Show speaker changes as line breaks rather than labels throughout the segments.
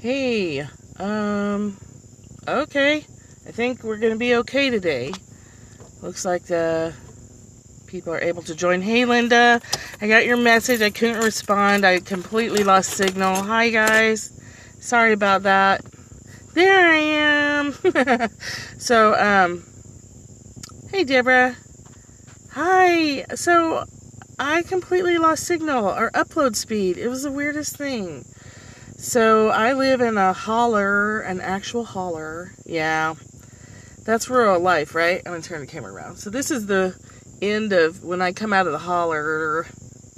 Hey, okay. I think we're gonna be okay today. Looks like the people are able to join. Hey, Linda, I got your message. I couldn't respond. I completely lost signal. Hi, guys. Sorry about that. There I am. So, hey, Deborah. Hi. So, I completely lost signal or upload speed. It was the weirdest thing. So I live in a holler, an actual holler. Yeah, that's rural life, right? I'm going to turn the camera around. So this is the end of when I come out of the holler.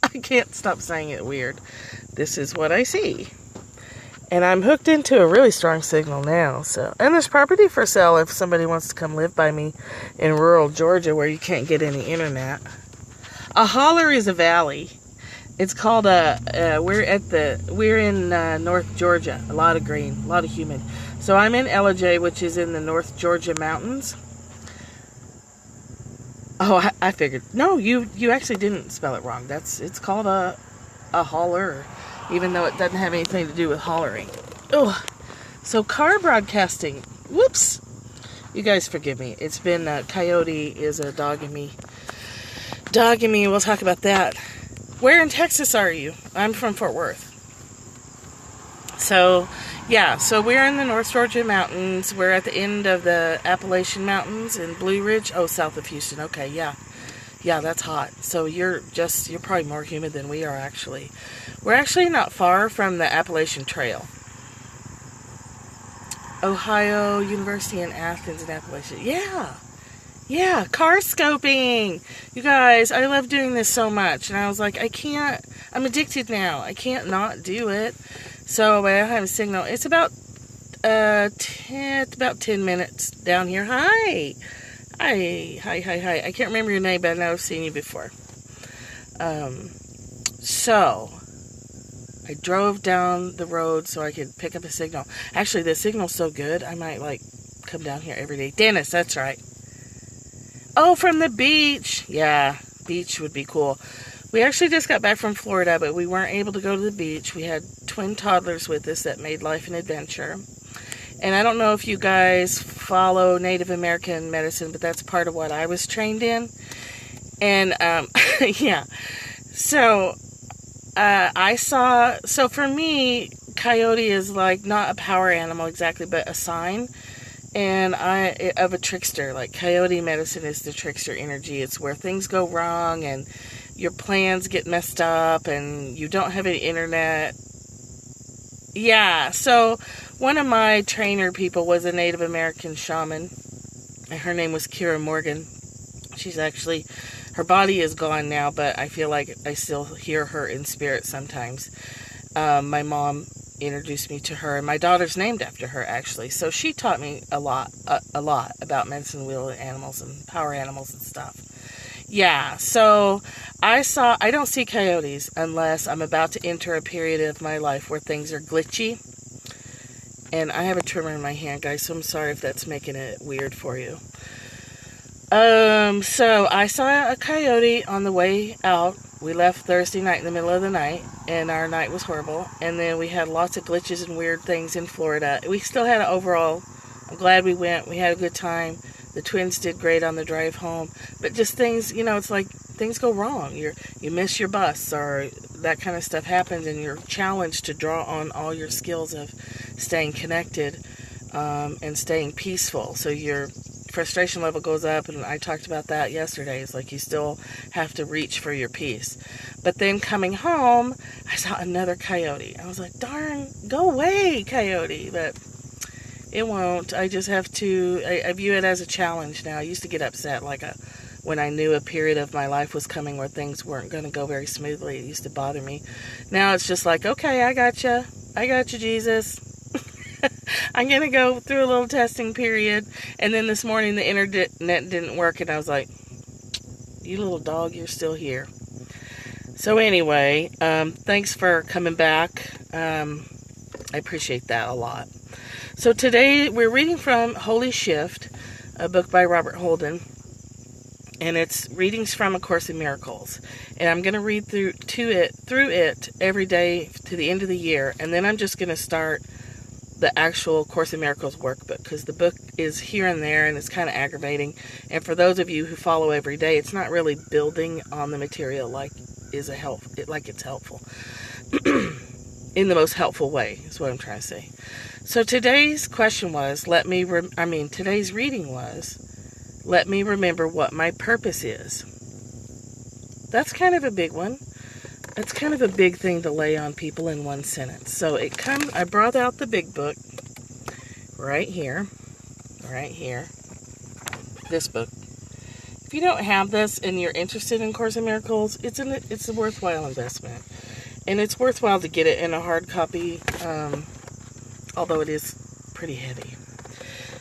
I can't stop saying it weird. This is what I see. And I'm hooked into a really strong signal now. And there's property for sale if somebody wants to come live by me in rural Georgia where you can't get any internet. A holler is a valley. It's called we're in North Georgia. A lot of green, a lot of humid. So I'm in Ellijay, which is in the North Georgia mountains. Oh, I figured. No, you actually didn't spell it wrong. It's called a holler, even though it doesn't have anything to do with hollering. Oh, so car broadcasting. Whoops. You guys forgive me. It's been Coyote is a dogging me. We'll talk about that. Where in Texas are you? I'm from Fort Worth. So, yeah, so we're in the North Georgia mountains. We're at the end of the Appalachian Mountains in Blue Ridge. Oh, south of Houston. Okay, yeah. Yeah, that's hot. So you're probably more humid than we are, actually. We're actually not far from the Appalachian Trail. Ohio University in Athens in Appalachia. Yeah, car scoping. You guys, I love doing this so much. And I was like, I'm addicted now. I can't not do it. So I don't have a signal. It's about 10 minutes down here. Hi. I can't remember your name, but I know I've seen you before. So I drove down the road so I could pick up a signal. Actually, the signal's so good, I might come down here every day. Dennis, that's right. Oh, from the beach. Yeah, beach would be cool. We actually just got back from Florida, but we weren't able to go to the beach. We had twin toddlers with us that made life an adventure. And I don't know if you guys follow Native American medicine, but that's part of what I was trained in. And, yeah. So, so for me, coyote is not a power animal exactly, but a sign. And of a trickster. Coyote medicine is the trickster energy. It's where things go wrong and your plans get messed up and you don't have any internet. Yeah, so one of my trainer people was a Native American shaman. And her name was Kira Morgan. Her body is gone now, but I feel like I still hear her in spirit sometimes. My mom introduced me to her, and my daughter's named after her, actually. So she taught me a lot about medicine wheel animals and power animals and stuff. Yeah, so I don't see coyotes unless I'm about to enter a period of my life where things are glitchy. And I have a trimmer in my hand, guys, so I'm sorry if that's making it weird for you. So I saw a coyote on the way out. We left Thursday night in the middle of the night, and our night was horrible. And then we had lots of glitches and weird things in Florida. We still had I'm glad we went. We had a good time. The twins did great on the drive home. But just things, it's like things go wrong. You miss your bus or that kind of stuff happens, and you're challenged to draw on all your skills of staying connected and staying peaceful. So your frustration level goes up, and I talked about that yesterday. It's you still have to reach for your peace. But then coming home, I saw another coyote. I was like, darn, go away, coyote. But it won't. I just have to, I view it as a challenge now. I used to get upset when I knew a period of my life was coming where things weren't going to go very smoothly. It used to bother me. Now it's just okay, I got you, Jesus. I'm going to go through a little testing period. And then this morning the internet didn't work, and I was like, you little dog, you're still here. So anyway, thanks for coming back. I appreciate that a lot. So today we're reading from Holy Shift, a book by Robert Holden. And it's readings from A Course in Miracles. And I'm going to read through it every day to the end of the year. And then I'm just going to start the actual Course in Miracles workbook, because the book is here and there and it's kind of aggravating. And for those of you who follow every day, it's not really building on the material like it's helpful. In the most helpful way is what I'm trying to say. So today's question was, today's reading was, let me remember what my purpose is. That's kind of a big one. It's kind of a big thing to lay on people in one sentence. So I brought out the big book right here, this book. If you don't have this and you're interested in Course in Miracles, it's a worthwhile investment. And it's worthwhile to get it in a hard copy, although it is pretty heavy.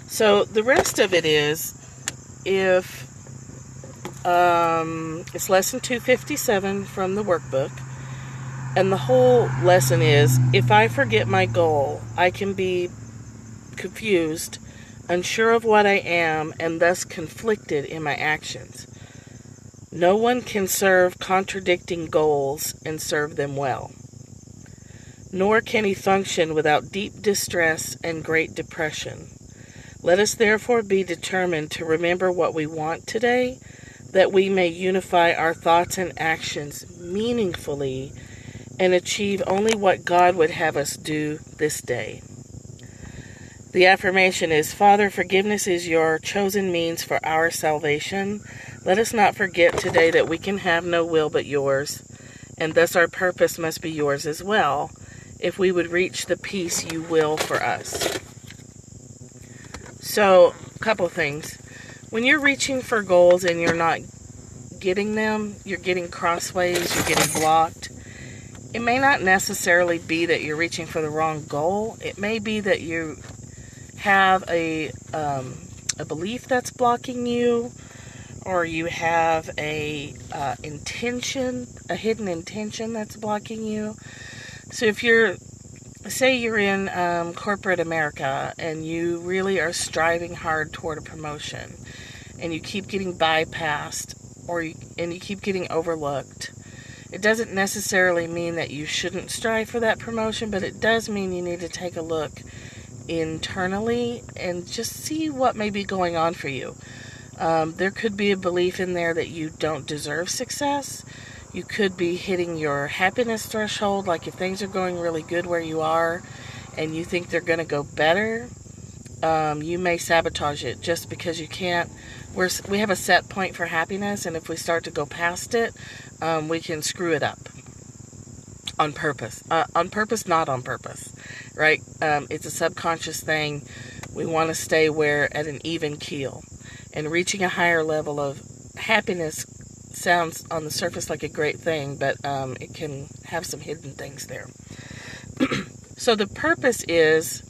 So the rest of it is, it's lesson 257 from the workbook, and the whole lesson is, if I forget my goal, I can be confused, unsure of what I am, and thus conflicted in my actions. No one can serve contradicting goals and serve them well, nor can he function without deep distress and great depression. Let us therefore be determined to remember what we want today, that we may unify our thoughts and actions meaningfully and achieve only what God would have us do this day. The affirmation is, Father, forgiveness is your chosen means for our salvation. Let us not forget today that we can have no will but yours, and thus our purpose must be yours as well, if we would reach the peace you will for us. So, a couple things. When you're reaching for goals and you're not getting them, you're getting crossways, you're getting blocked, it may not necessarily be that you're reaching for the wrong goal. It may be that you have a belief that's blocking you, or you have a hidden intention that's blocking you. So if say you're in corporate America and you really are striving hard toward a promotion, and you keep getting bypassed, and you keep getting overlooked, it doesn't necessarily mean that you shouldn't strive for that promotion, but it does mean you need to take a look internally and just see what may be going on for you. There could be a belief in there that you don't deserve success. You could be hitting your happiness threshold, like if things are going really good where you are and you think they're going to go better, you may sabotage it just because you can't. We have a set point for happiness, and if we start to go past it, we can screw it up on purpose. On purpose, not on purpose, right? It's a subconscious thing. We want to stay at an even keel. And reaching a higher level of happiness sounds on the surface like a great thing, but it can have some hidden things there. So the purpose is,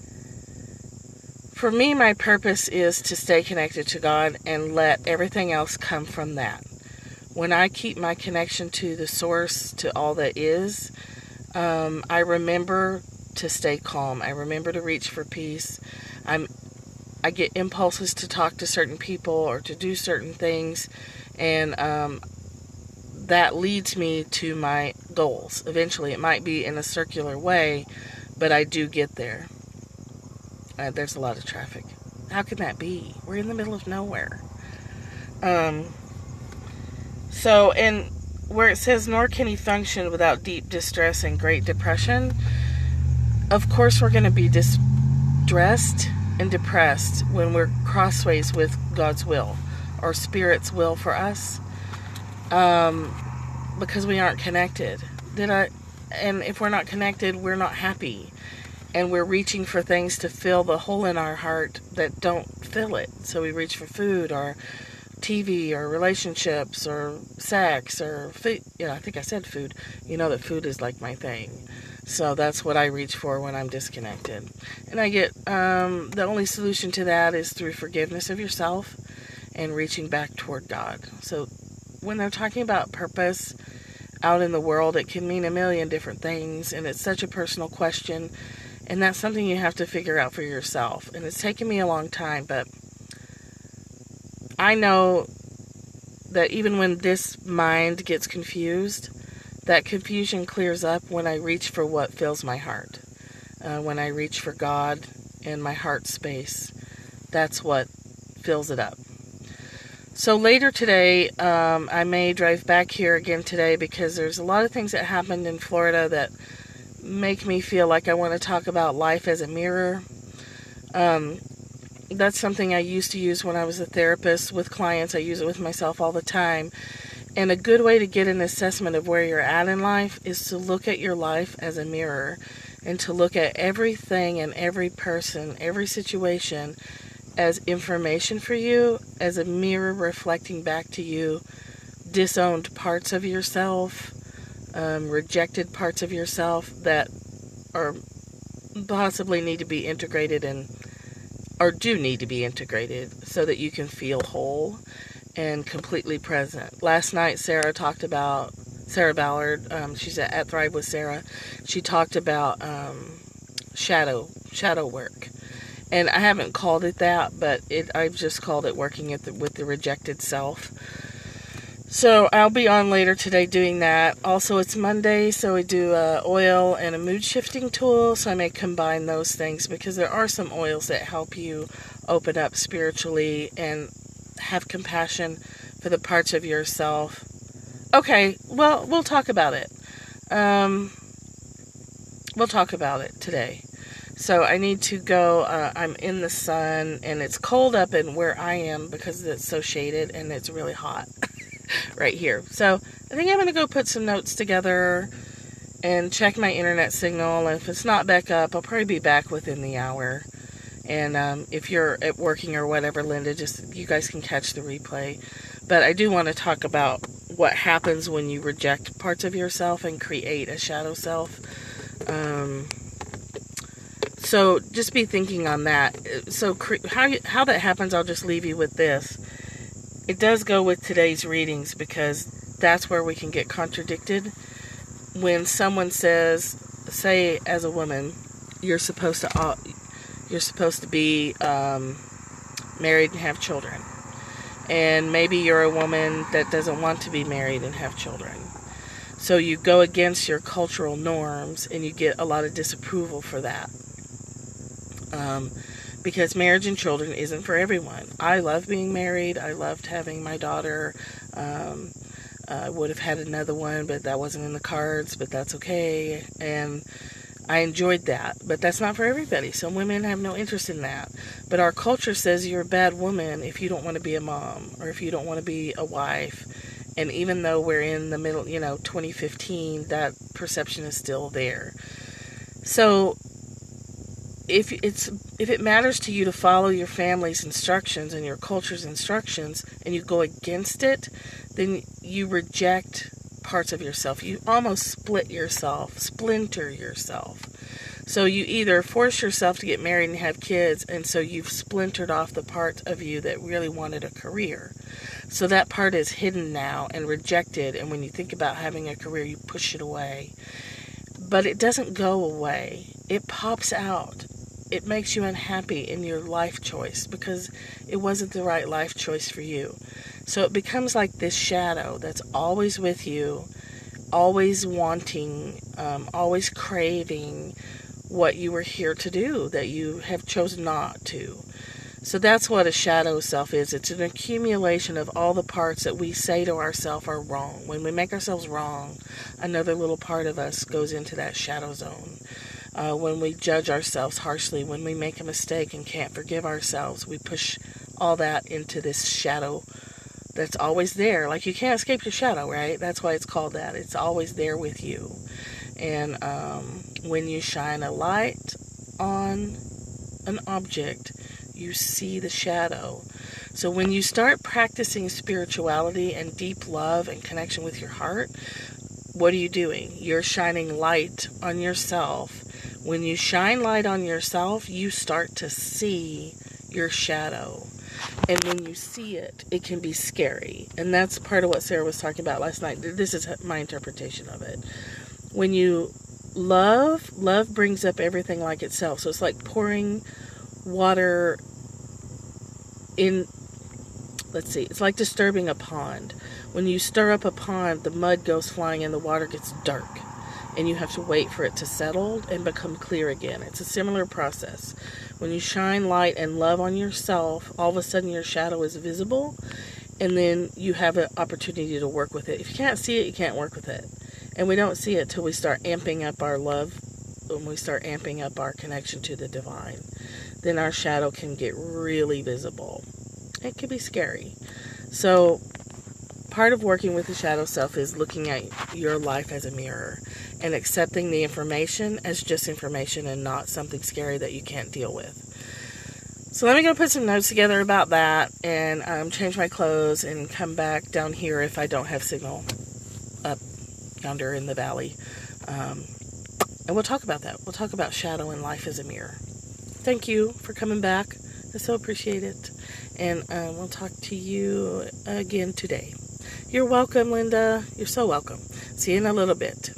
for me, my purpose is to stay connected to God and let everything else come from that. When I keep my connection to the source, to all that is, I remember to stay calm. I remember to reach for peace. I get impulses to talk to certain people or to do certain things, and that leads me to my goals. Eventually, it might be in a circular way, but I do get there. There's a lot of traffic. How can that be? We're in the middle of nowhere. So, and where it says, nor can he function without deep distress and great depression, of course we're going to be distressed and depressed when we're crossways with God's will or Spirit's will for us, because we aren't connected. And if we're not connected, we're not happy, and we're reaching for things to fill the hole in our heart that don't fill it. So we reach for food or TV or relationships or sex or food. I think I said food. You know that food is like my thing. So that's what I reach for when I'm disconnected. And I get, the only solution to that is through forgiveness of yourself and reaching back toward God. So when they're talking about purpose out in the world, it can mean a million different things, and it's such a personal question, and that's something you have to figure out for yourself. And it's taken me a long time, but I know that even when this mind gets confused, that confusion clears up when I reach for what fills my heart. When I reach for God and my heart space. That's what fills it up. So later today, I may drive back here again today because there's a lot of things that happened in Florida that make me feel like I want to talk about life as a mirror. That's something I used to use when I was a therapist with clients. I use it with myself all the time. And a good way to get an assessment of where you're at in life is to look at your life as a mirror and to look at everything and every person, every situation as information for you, as a mirror reflecting back to you disowned parts of yourself, rejected parts of yourself that are possibly need to be integrated or do need to be integrated so that you can feel whole and completely present. Last night, Sarah Ballard, she's at Thrive with Sarah. She talked about shadow work. And I haven't called it that, but I've just called it working with the rejected self. So I'll be on later today doing that. Also, it's Monday, so we do oil and a mood shifting tool. So I may combine those things because there are some oils that help you open up spiritually and have compassion for the parts of yourself. Okay, well, we'll talk about it. We'll talk about it today. So I need to go. I'm in the sun, and it's cold up in where I am because it's so shaded, and it's really hot right here. So I think I'm going to go put some notes together and check my internet signal. And if it's not back up, I'll probably be back within the hour. And if you're at working or whatever, Linda, just you guys can catch the replay. But I do want to talk about what happens when you reject parts of yourself and create a shadow self. So just be thinking on that. So how that happens, I'll just leave you with this. It does go with today's readings because that's where we can get contradicted. When someone says, say as a woman, you're supposed to be married and have children. And maybe you're a woman that doesn't want to be married and have children. So you go against your cultural norms and you get a lot of disapproval for that. Because marriage and children isn't for everyone. I love being married. I loved having my daughter. I would have had another one, but that wasn't in the cards, but that's okay. And I enjoyed that, but that's not for everybody. Some women have no interest in that. But our culture says you're a bad woman if you don't want to be a mom or if you don't want to be a wife. And even though we're in the middle, 2015, that perception is still there. So if it matters to you to follow your family's instructions and your culture's instructions and you go against it, then you reject parts of yourself. You almost splinter yourself. So you either force yourself to get married and have kids, and so you've splintered off the part of you that really wanted a career. So that part is hidden now and rejected, and when you think about having a career, you push it away. But it doesn't go away. It pops out. It makes you unhappy in your life choice because it wasn't the right life choice for you. So it becomes like this shadow that's always with you, always wanting, always craving what you were here to do that you have chosen not to. So that's what a shadow self is. It's an accumulation of all the parts that we say to ourselves are wrong. When we make ourselves wrong, another little part of us goes into that shadow zone. When we judge ourselves harshly, when we make a mistake and can't forgive ourselves, we push all that into this shadow that's always there. Like you can't escape your shadow, right? That's why it's called that. It's always there with you. And when you shine a light on an object, you see the shadow. So when you start practicing spirituality and deep love and connection with your heart, what are you doing? You're shining light on yourself. When you shine light on yourself, you start to see your shadow. And when you see it, it can be scary. And that's part of what Sarah was talking about last night. This is my interpretation of it. When you love brings up everything like itself. So it's like pouring water in, it's like disturbing a pond. When you stir up a pond, the mud goes flying and the water gets dark. and you have to wait for it to settle and become clear again. It's a similar process. When you shine light and love on yourself, all of a sudden your shadow is visible, and then you have an opportunity to work with it. If you can't see it, you can't work with it. And we don't see it till we start amping up our love, when we start amping up our connection to the divine. Then our shadow can get really visible. It can be scary. So part of working with the shadow self is looking at your life as a mirror and accepting the information as just information and not something scary that you can't deal with. So let me go put some notes together about that and change my clothes and come back down here if I don't have signal up yonder in the valley. And we'll talk about that. We'll talk about shadow and life as a mirror. Thank you for coming back. I so appreciate it. And we'll talk to you again today. You're welcome, Linda. You're so welcome. See you in a little bit.